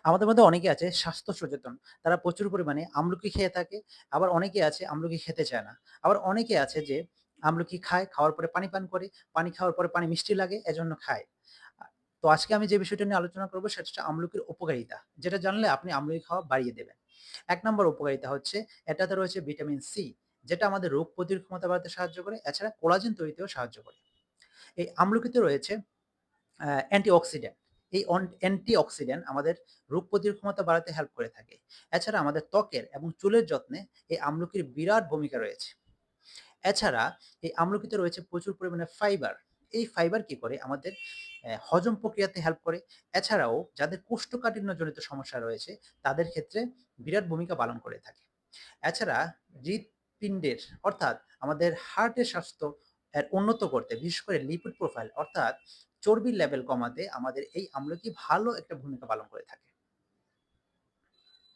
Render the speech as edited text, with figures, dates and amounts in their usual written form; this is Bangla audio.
আমাদের মধ্যে অনেকে আছে স্বাস্থ্য সচেতন। তারা প্রচুর পরিমাণে আমলকি খেয়ে থাকে। আবার অনেকে আছে আমলকি খেতে চায় না। আবার অনেকে আছে যে আমলকি খায়, খাওয়ার পরে পানি পান করে। পানি খাওয়ার পরে পানি মিষ্টি লাগে এজন্য খায়। আ তো আজকে আমি যে বিষয়টা নিয়ে আলোচনা করব সেটা হচ্ছে আমলকির উপকারিতা। যেটা জানলে আপনি আমলকি খাওয়া বাড়িয়ে দেবেন। ১ নম্বর উপকারিতা হচ্ছে এটাতে রয়েছে ভিটামিন সি, যেটা আমাদের রোগ প্রতিরোধ ক্ষমতা বাড়াতে সাহায্য করে। এছাড়া কোলাজেন তৈরিতেও সাহায্য করে। এই আমলকিতে রয়েছে অ্যান্টিঅক্সিডেন্ট। এই অ্যান্টিঅক্সিডেন্ট আমাদের রোগ প্রতিরোধ ক্ষমতা বাড়াতে হেল্প করে থাকে। এছাড়া আমাদের ত্বকের এবং চুলের যত্নে এই আমলকির বিরাট ভূমিকা রয়েছে। এছাড়া এই আমলকিতে রয়েছে প্রচুর পরিমাণে ফাইবার। এই ফাইবার কি করে? আমাদের হজম প্রক্রিয়াতে হেল্প করে। এছাড়াও যাদের কোষ্ঠকাঠিন্যজনিত সমস্যা রয়েছে তাদের ক্ষেত্রে বিরাট ভূমিকা পালন করে থাকে। এছাড়া হৃৎপিণ্ডের অর্থাৎ আমাদের হার্টের স্বাস্থ্য উন্নত করতে বিশেষ করে লিপিড প্রোফাইল অর্থাৎ চর্বির লেভেল কমাতে আমাদের এই আমলকি ভালো একটা ভূমিকা পালন করে থাকে।